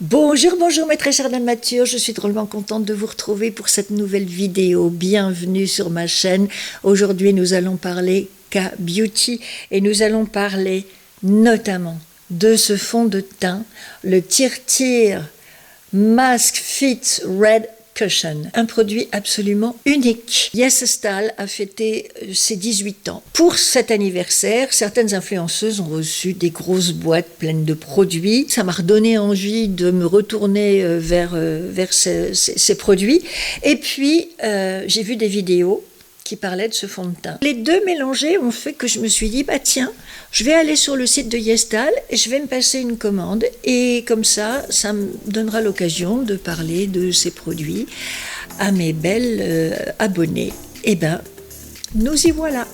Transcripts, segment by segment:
Bonjour, bonjour mes très chères dames matures, je suis drôlement contente de vous retrouver pour cette nouvelle vidéo. Bienvenue sur ma chaîne. Aujourd'hui nous allons parler K-Beauty et nous allons parler notamment de ce fond de teint, le Tir Mask Fit Red Cushion, un produit absolument unique. Yes Style a fêté ses 18 ans. Pour cet anniversaire, certaines influenceuses ont reçu des grosses boîtes pleines de produits. Ça m'a redonné envie de me retourner vers ces produits. Et puis, j'ai vu des vidéos qui parlaient de ce fond de teint. Les deux mélangés ont fait que je me suis dit, bah tiens, je vais aller sur le site de Yes Style et je vais me passer une commande. Et comme ça me donnera l'occasion de parler de ces produits à mes belles abonnées. Eh ben, nous y voilà.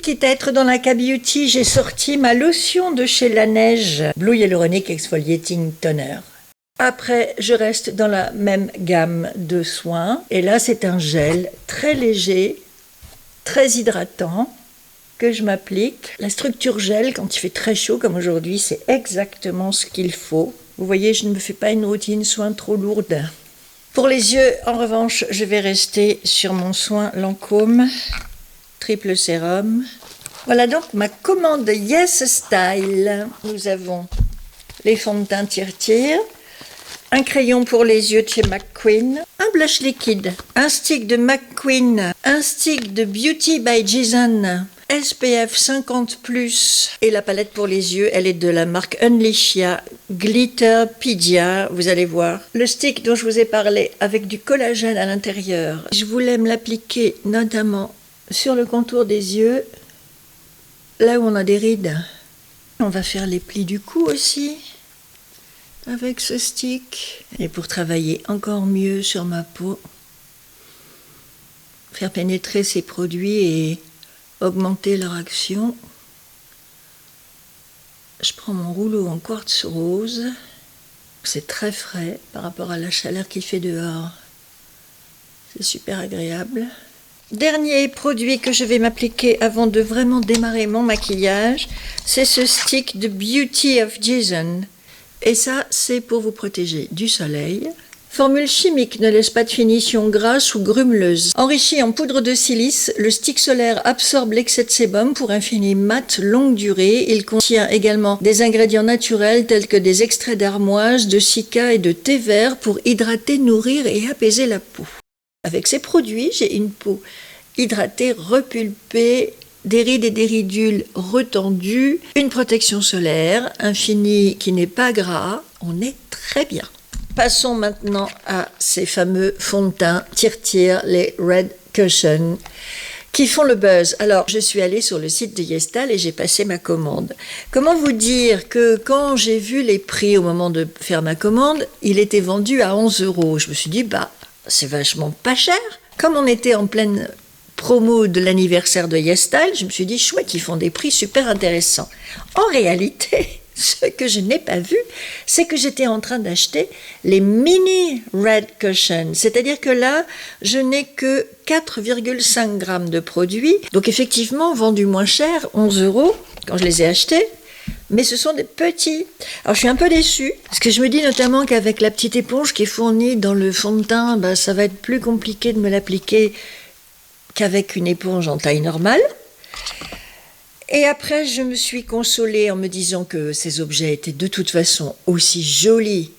Quitte à être dans la K-Beauty, j'ai sorti ma lotion de chez La Neige, Blue Hyaluronic Exfoliating Toner. Après, je reste dans la même gamme de soins. Et là, c'est un gel très léger, très hydratant, que je m'applique. La structure gel, quand il fait très chaud comme aujourd'hui, c'est exactement ce qu'il faut. Vous voyez, je ne me fais pas une routine soin trop lourde. Pour les yeux, en revanche, je vais rester sur mon soin Lancôme triple sérum. Voilà donc ma commande Yes Style. Nous avons les fonds de teint Tir, un crayon pour les yeux de chez McQueen, un blush liquide, un stick de McQueen, un stick de Beauty by Jason SPF 50+, et la palette pour les yeux, elle est de la marque Unleashia Glitterpedia, vous allez voir. Le stick dont je vous ai parlé avec du collagène à l'intérieur, je voulais me l'appliquer notamment sur le contour des yeux, là où on a des rides. On va faire les plis du cou aussi, avec ce stick. Et pour travailler encore mieux sur ma peau, faire pénétrer ces produits et augmenter leur action, je prends mon rouleau en quartz rose. C'est très frais par rapport à la chaleur qu'il fait dehors. C'est super agréable. Dernier produit que je vais m'appliquer avant de vraiment démarrer mon maquillage, c'est ce stick de Beauty of Jason. Et ça, c'est pour vous protéger du soleil. Formule chimique ne laisse pas de finition grasse ou grumeleuse. Enrichi en poudre de silice, le stick solaire absorbe l'excès de sébum pour un fini mat longue durée. Il contient également des ingrédients naturels tels que des extraits d'armoise, de cica et de thé vert pour hydrater, nourrir et apaiser la peau. Avec ces produits, j'ai une peau hydratée, repulpée, des rides et des ridules retendues, une protection solaire, un fini qui n'est pas gras. On est très bien. Passons maintenant à ces fameux fonds de teint Tir, les Red Cushion, qui font le buzz. Alors, je suis allée sur le site de Yes Style et j'ai passé ma commande. Comment vous dire que quand j'ai vu les prix au moment de faire ma commande, il était vendu à 11 €. Je me suis dit, c'est vachement pas cher. Comme on était en pleine promo de l'anniversaire de Yes Style, je me suis dit, chouette, ils font des prix super intéressants. En réalité, ce que je n'ai pas vu, c'est que j'étais en train d'acheter les mini Red Cushion. C'est-à-dire que là, je n'ai que 4,5 grammes de produits. Donc effectivement, vendus moins cher, 11 € quand je les ai achetés. Mais ce sont des petits. Alors je suis un peu déçue, parce que je me dis notamment qu'avec la petite éponge qui est fournie dans le fond de teint, ça va être plus compliqué de me l'appliquer qu'avec une éponge en taille normale. Et après, je me suis consolée en me disant que ces objets étaient de toute façon aussi jolis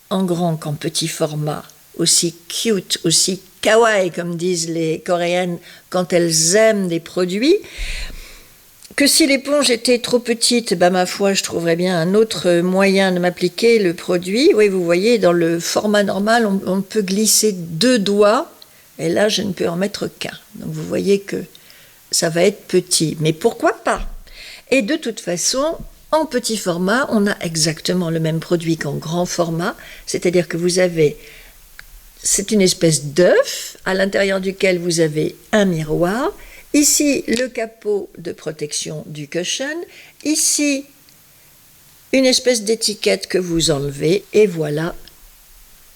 en grand qu'en petit format, aussi cute, aussi kawaii, comme disent les Coréennes quand elles aiment des produits, que si l'éponge était trop petite, ma foi, je trouverais bien un autre moyen de m'appliquer le produit. Oui, vous voyez, dans le format normal, on peut glisser 2 doigts, et là, je ne peux en mettre qu'un. Donc, vous voyez que ça va être petit. Mais pourquoi pas? Et de toute façon, en petit format, on a exactement le même produit qu'en grand format, c'est-à-dire que c'est une espèce d'œuf à l'intérieur duquel vous avez un miroir. Ici, le capot de protection du cushion. Ici, une espèce d'étiquette que vous enlevez. Et voilà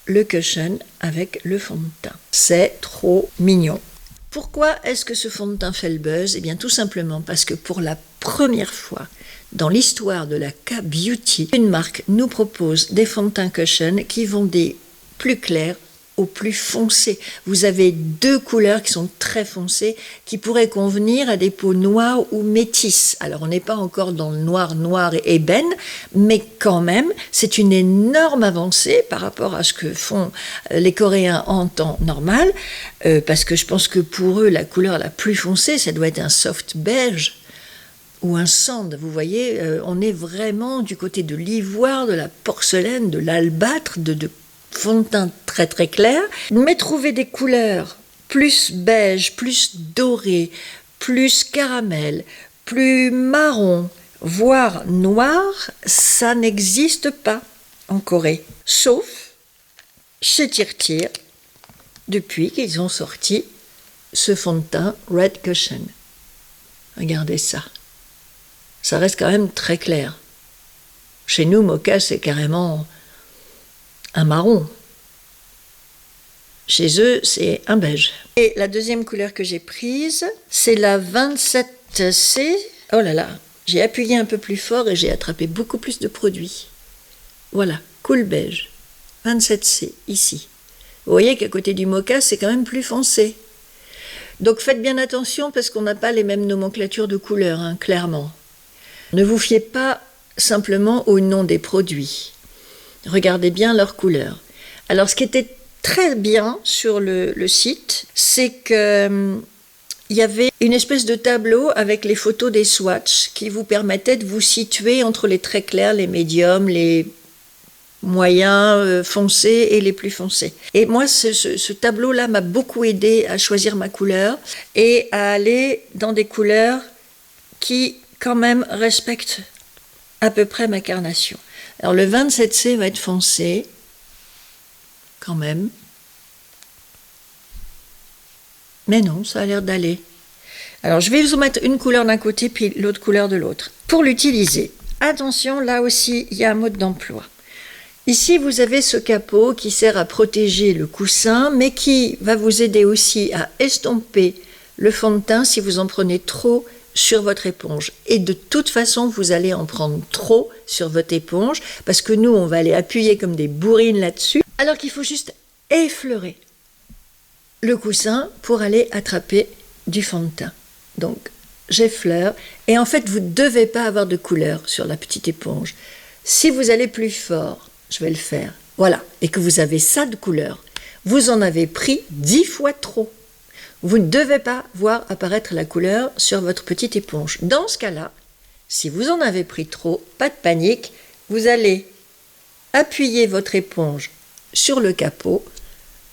le cushion avec le fond de teint. C'est trop mignon. Pourquoi est-ce que ce fond de teint fait le buzz? Eh bien tout simplement parce que pour la première fois dans l'histoire de la K-Beauty, une marque nous propose des fonds de teint cushion qui vont des plus clairs au plus foncé. Vous avez deux couleurs qui sont très foncées, qui pourraient convenir à des peaux noires ou métisses. Alors on n'est pas encore dans le noir et ébène, mais quand même, c'est une énorme avancée par rapport à ce que font les Coréens en temps normal, parce que je pense que pour eux, la couleur la plus foncée, ça doit être un soft beige ou un sand. Vous voyez, on est vraiment du côté de l'ivoire, de la porcelaine, de l'albâtre, de fond de teint très très clair, mais trouver des couleurs plus beige, plus doré, plus caramel, plus marron, voire noir, ça n'existe pas en Corée. Sauf chez Tir depuis qu'ils ont sorti ce fond de teint Red Cushion. Regardez ça. Ça reste quand même très clair. Chez nous, Mocha, c'est carrément un marron. Chez eux, c'est un beige. Et la deuxième couleur que j'ai prise, c'est la 27C. Oh là là, j'ai appuyé un peu plus fort et j'ai attrapé beaucoup plus de produits. Voilà, cool beige. 27C, ici. Vous voyez qu'à côté du Mocha, c'est quand même plus foncé. Donc faites bien attention parce qu'on n'a pas les mêmes nomenclatures de couleurs, hein, clairement. Ne vous fiez pas simplement au nom des produits. Regardez bien leurs couleurs. Alors, ce qui était très bien sur le site, c'est qu'il y avait une espèce de tableau avec les photos des swatchs qui vous permettaient de vous situer entre les très clairs, les médiums, les moyens foncés et les plus foncés. Et moi, ce tableau-là m'a beaucoup aidé à choisir ma couleur et à aller dans des couleurs qui, quand même, respectent à peu près ma carnation. Alors le 27C va être foncé, quand même. Mais non, ça a l'air d'aller. Alors je vais vous mettre une couleur d'un côté puis l'autre couleur de l'autre. Pour l'utiliser, attention, là aussi, il y a un mode d'emploi. Ici, vous avez ce capot qui sert à protéger le coussin, mais qui va vous aider aussi à estomper le fond de teint si vous en prenez trop sur votre éponge. Et de toute façon, vous allez en prendre trop sur votre éponge parce que nous, on va aller appuyer comme des bourrines là-dessus, alors qu'il faut juste effleurer le coussin pour aller attraper du fond de teint. Donc, j'effleure et en fait, vous ne devez pas avoir de couleur sur la petite éponge. Si vous allez plus fort, je vais le faire, voilà, et que vous avez ça de couleur, vous en avez pris 10 fois trop. Vous ne devez pas voir apparaître la couleur sur votre petite éponge. Dans ce cas-là, si vous en avez pris trop, pas de panique, vous allez appuyer votre éponge sur le capot,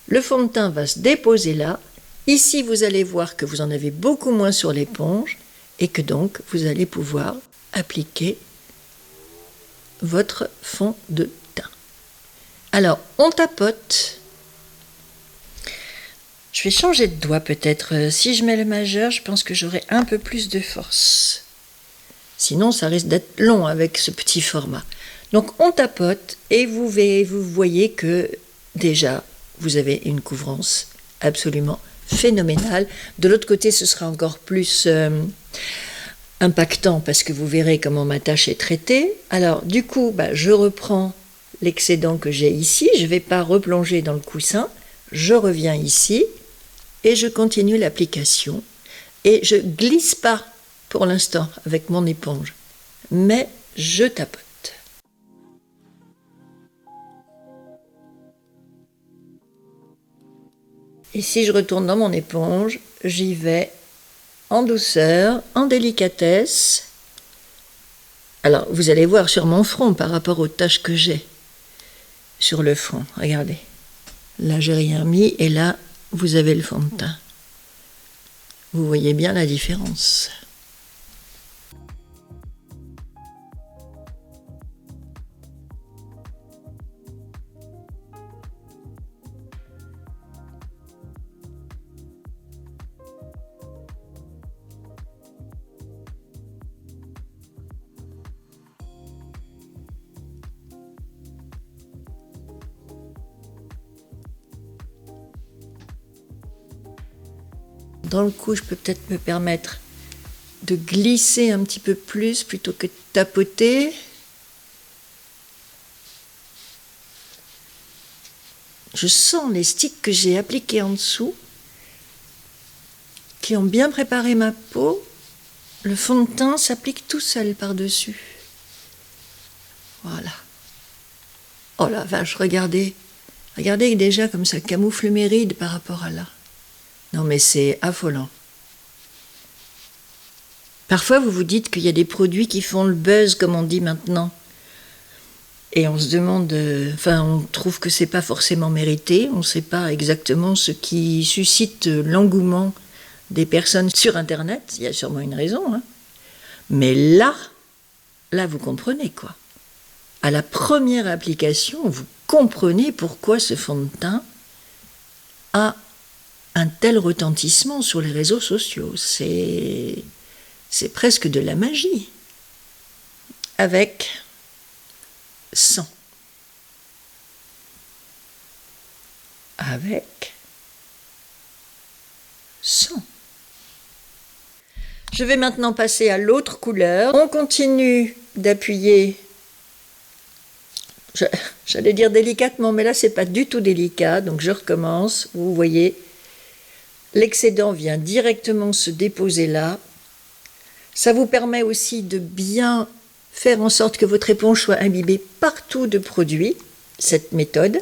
le fond de teint va se déposer là, ici vous allez voir que vous en avez beaucoup moins sur l'éponge et que donc vous allez pouvoir appliquer votre fond de teint. Alors, on tapote. Je vais changer de doigt peut-être. Si je mets le majeur, je pense que j'aurai un peu plus de force. Sinon, ça risque d'être long avec ce petit format. Donc, on tapote et vous voyez que déjà, vous avez une couvrance absolument phénoménale. De l'autre côté, ce sera encore plus impactant parce que vous verrez comment ma tâche est traitée. Alors, du coup, je reprends l'excédent que j'ai ici. Je ne vais pas replonger dans le coussin. Je reviens ici. Et je continue l'application et je glisse pas pour l'instant avec mon éponge, mais je tapote. Et si je retourne dans mon éponge, j'y vais en douceur, en délicatesse. Alors, vous allez voir sur mon front par rapport aux taches que j'ai sur le front. Regardez, là j'ai rien mis et là vous avez le fond de teint. Vous voyez bien la différence. dans le cou, je peux peut-être me permettre de glisser un petit peu plus plutôt que de tapoter. Je sens les sticks que j'ai appliqués en dessous, qui ont bien préparé ma peau. Le fond de teint s'applique tout seul par-dessus. Voilà. Oh la vache, regardez. Regardez déjà comme ça camoufle mes rides par rapport à là. Non mais c'est affolant. Parfois vous vous dites qu'il y a des produits qui font le buzz comme on dit maintenant. Et on se demande, on trouve que c'est pas forcément mérité, on ne sait pas exactement ce qui suscite l'engouement des personnes sur Internet, il y a sûrement une raison, hein. Mais là vous comprenez quoi. À la première application, vous comprenez pourquoi ce fond de teint a un tel retentissement sur les réseaux sociaux. C'est presque de la magie. Avec 100. Avec 100. Je vais maintenant passer à l'autre couleur. On continue d'appuyer, j'allais dire délicatement, mais là c'est pas du tout délicat, donc je recommence. Vous voyez, l'excédent vient directement se déposer là. Ça vous permet aussi de bien faire en sorte que votre éponge soit imbibée partout de produit, cette méthode.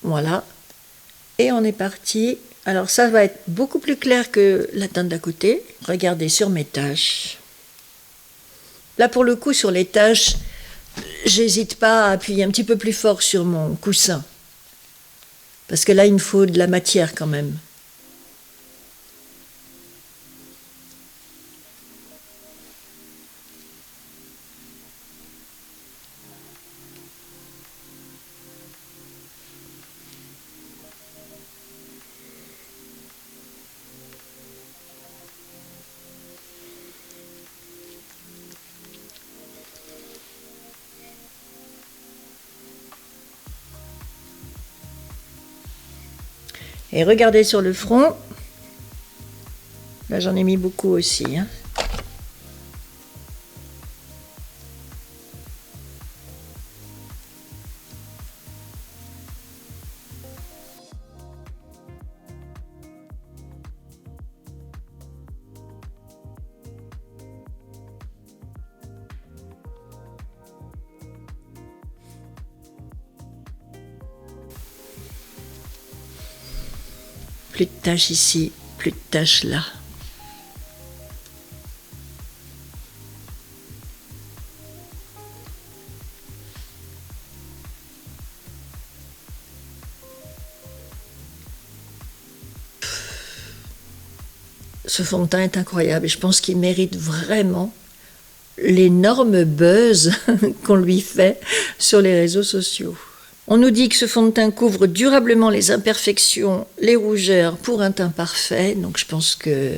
Voilà. Et on est parti. Alors ça va être beaucoup plus clair que la teinte d'à côté. Regardez sur mes taches. Là pour le coup sur les taches, j'hésite pas à appuyer un petit peu plus fort sur mon coussin. Parce que là il me faut de la matière quand même. Et regardez sur le front, là j'en ai mis beaucoup aussi, hein. Plus de taches ici, plus de taches là. Ce fond de teint est incroyable et je pense qu'il mérite vraiment l'énorme buzz qu'on lui fait sur les réseaux sociaux. On nous dit que ce fond de teint couvre durablement les imperfections, les rougeurs pour un teint parfait. Donc je pense que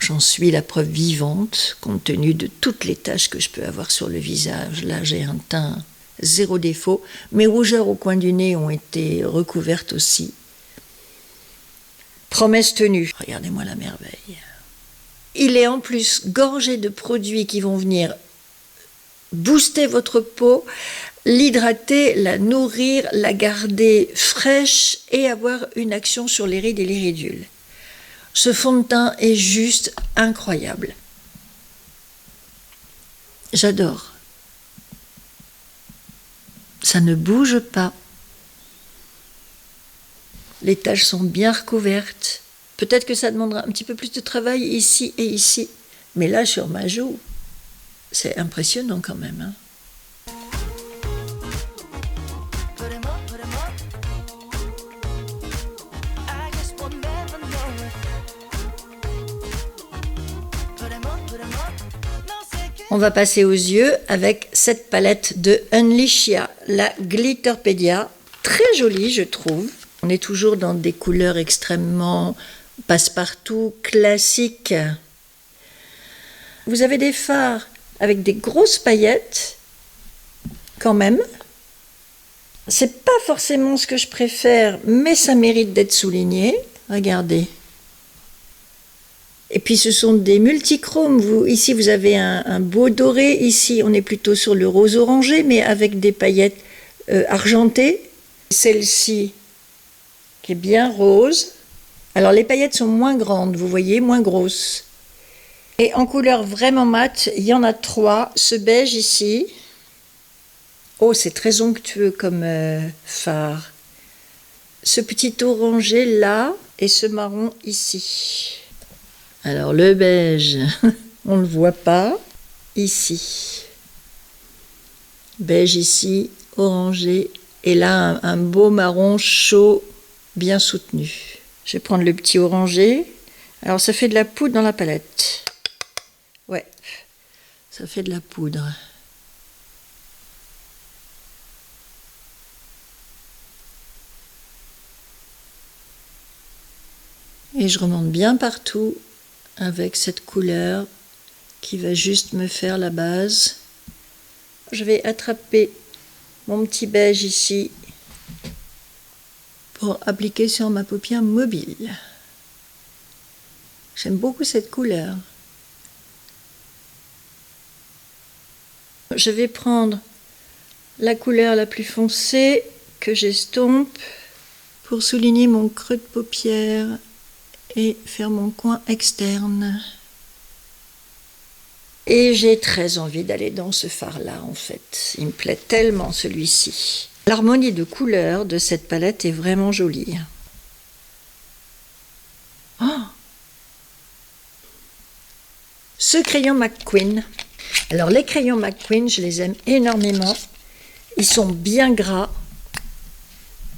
j'en suis la preuve vivante, compte tenu de toutes les taches que je peux avoir sur le visage. Là, j'ai un teint zéro défaut. Mes rougeurs au coin du nez ont été recouvertes aussi. Promesse tenue. Regardez-moi la merveille. Il est en plus gorgé de produits qui vont venir booster votre peau, l'hydrater, la nourrir, la garder fraîche et avoir une action sur les rides et les ridules. Ce fond de teint est juste incroyable. J'adore. Ça ne bouge pas. Les taches sont bien recouvertes. Peut-être que ça demandera un petit peu plus de travail ici et ici. Mais là, sur ma joue, c'est impressionnant quand même, hein. On va passer aux yeux avec cette palette de Unleashia, la Glitterpedia. Très jolie, je trouve. On est toujours dans des couleurs extrêmement passe-partout, classiques. Vous avez des fards avec des grosses paillettes, quand même. C'est pas forcément ce que je préfère, mais ça mérite d'être souligné. Regardez. Et puis ce sont des multichromes. Ici vous avez un beau doré, ici on est plutôt sur le rose orangé, mais avec des paillettes argentées. Celle-ci qui est bien rose. Alors les paillettes sont moins grandes, vous voyez, moins grosses. Et en couleur vraiment mate, il y en a 3. Ce beige ici. Oh, c'est très onctueux comme fard. Ce petit orangé là et ce marron ici. Alors le beige, on ne le voit pas, ici. Beige ici, orangé, et là un beau marron chaud, bien soutenu. Je vais prendre le petit orangé. Alors ça fait de la poudre dans la palette. Ouais, ça fait de la poudre. Et je remonte bien partout avec cette couleur qui va juste me faire la base. Je vais attraper mon petit beige ici pour appliquer sur ma paupière mobile. J'aime beaucoup cette couleur. Je vais prendre la couleur la plus foncée que j'estompe pour souligner mon creux de paupière et faire mon coin externe. Et j'ai très envie d'aller dans ce fard-là, en fait. Il me plaît tellement, celui-ci. L'harmonie de couleurs de cette palette est vraiment jolie. Oh, ce crayon McQueen. Alors, les crayons McQueen, je les aime énormément. Ils sont bien gras,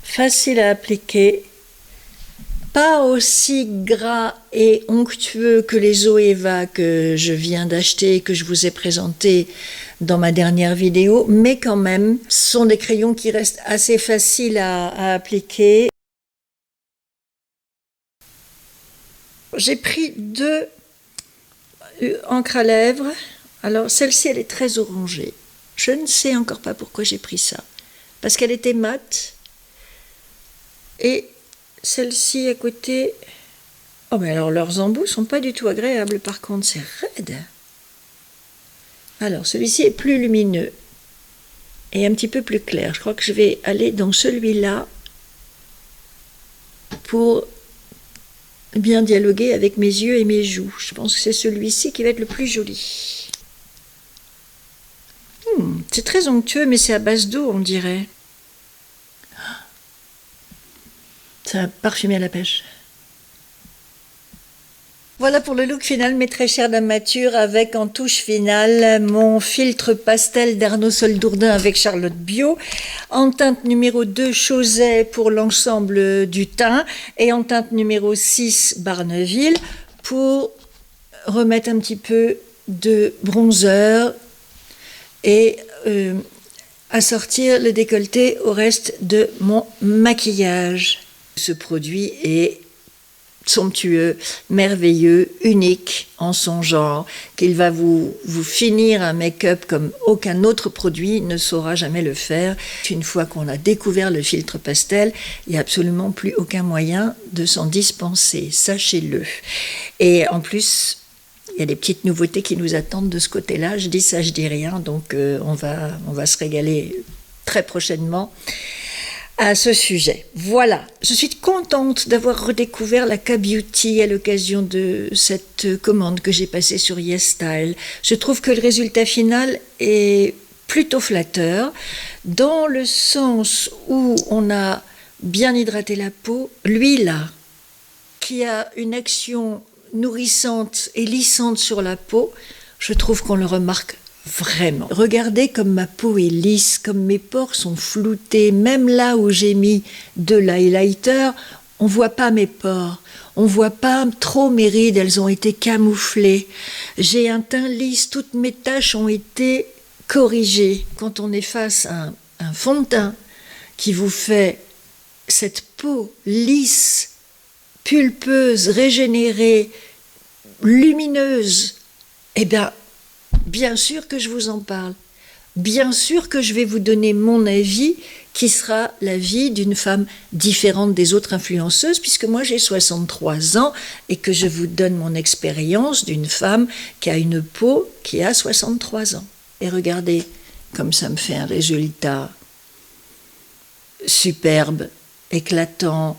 faciles à appliquer, pas aussi gras et onctueux que les Zoeva que je viens d'acheter et que je vous ai présenté dans ma dernière vidéo, mais quand même, ce sont des crayons qui restent assez faciles à appliquer. J'ai pris 2 encres à lèvres. Alors celle-ci, elle est très orangée. Je ne sais encore pas pourquoi j'ai pris ça. Parce qu'elle était mate. Et celle-ci à côté... Oh, mais alors leurs embouts sont pas du tout agréables, par contre, c'est raide. Alors, celui-ci est plus lumineux et un petit peu plus clair. Je crois que je vais aller dans celui-là pour bien dialoguer avec mes yeux et mes joues. Je pense que c'est celui-ci qui va être le plus joli. C'est très onctueux, mais c'est à base d'eau, on dirait. Ça a parfumé à la pêche. Voilà pour le look final, mes très chères dames matures, avec en touche finale mon filtre pastel d'Arnaud Soldourdin avec Charlotte Bio, en teinte numéro 2 Chauzet pour l'ensemble du teint, et en teinte numéro 6 Barneville pour remettre un petit peu de bronzer et assortir le décolleté au reste de mon maquillage. Ce produit est somptueux, merveilleux, unique en son genre, qu'il va vous finir un make-up comme aucun autre produit ne saura jamais le faire. Une fois qu'on a découvert le filtre pastel, il n'y a absolument plus aucun moyen de s'en dispenser, sachez-le. Et en plus, il y a des petites nouveautés qui nous attendent de ce côté-là. Je dis ça, je dis rien, donc on va se régaler très prochainement à ce sujet. Voilà, je suis contente d'avoir redécouvert la K-Beauty à l'occasion de cette commande que j'ai passée sur YesStyle. Je trouve que le résultat final est plutôt flatteur, dans le sens où on a bien hydraté la peau. L'huile, qui a une action nourrissante et lissante sur la peau, je trouve qu'on le remarque vraiment. Regardez comme ma peau est lisse, comme mes pores sont floutés. Même là où j'ai mis de l'highlighter, on voit pas mes pores. On voit pas trop mes rides, elles ont été camouflées. J'ai un teint lisse, toutes mes taches ont été corrigées. Quand on est face à un fond de teint qui vous fait cette peau lisse, pulpeuse, régénérée, lumineuse, eh bien sûr que je vous en parle. bien sûr que je vais vous donner mon avis, qui sera l'avis d'une femme différente des autres influenceuses, puisque moi j'ai 63 ans et que je vous donne mon expérience d'une femme qui a une peau qui a 63 ans. Et regardez comme ça me fait un résultat superbe, éclatant,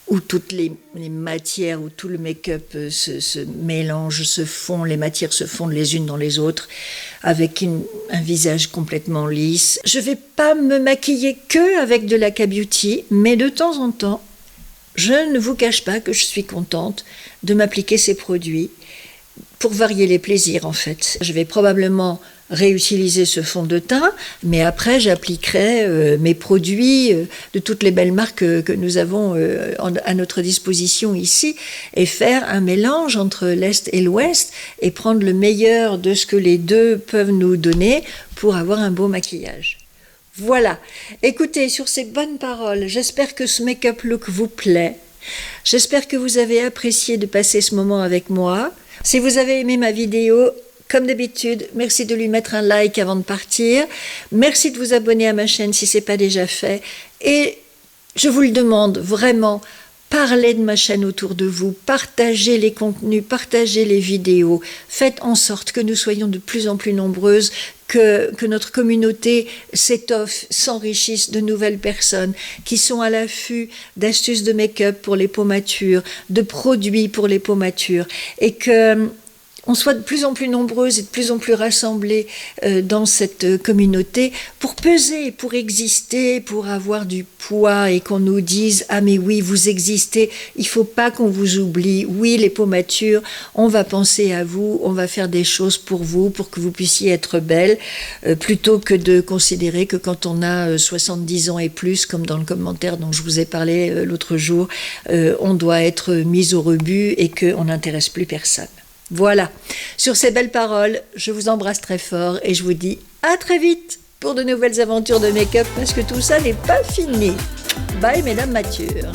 où toutes les matières, où tout le make-up se mélange, se fond, les matières se fondent les unes dans les autres, avec un visage complètement lisse. Je ne vais pas me maquiller que avec de la K-Beauty, mais de temps en temps, je ne vous cache pas que je suis contente de m'appliquer ces produits pour varier les plaisirs en fait. Je vais probablement réutiliser ce fond de teint, mais après j'appliquerai mes produits de toutes les belles marques que nous avons à notre disposition ici et faire un mélange entre l'Est et l'Ouest et prendre le meilleur de ce que les deux peuvent nous donner pour avoir un beau maquillage. Voilà, écoutez, sur ces bonnes paroles, j'espère que ce make-up look vous plaît. J'espère que vous avez apprécié de passer ce moment avec moi. Si vous avez aimé ma vidéo, comme d'habitude, merci de lui mettre un like avant de partir. Merci de vous abonner à ma chaîne si ce n'est pas déjà fait. Et je vous le demande vraiment, parlez de ma chaîne autour de vous, partagez les contenus, partagez les vidéos. Faites en sorte que nous soyons de plus en plus nombreuses, que notre communauté s'étoffe, s'enrichisse de nouvelles personnes qui sont à l'affût d'astuces de make-up pour les peaux matures, de produits pour les peaux matures, et que on soit de plus en plus nombreuses et de plus en plus rassemblées dans cette communauté pour peser, pour exister, pour avoir du poids et qu'on nous dise « Ah mais oui, vous existez, il ne faut pas qu'on vous oublie. Oui, les peaux matures, on va penser à vous, on va faire des choses pour vous, pour que vous puissiez être belle, plutôt que de considérer que quand on a 70 ans et plus, comme dans le commentaire dont je vous ai parlé l'autre jour, on doit être mis au rebut et qu'on n'intéresse plus personne. » Voilà, sur ces belles paroles, je vous embrasse très fort et je vous dis à très vite pour de nouvelles aventures de make-up parce que tout ça n'est pas fini. Bye mesdames matures.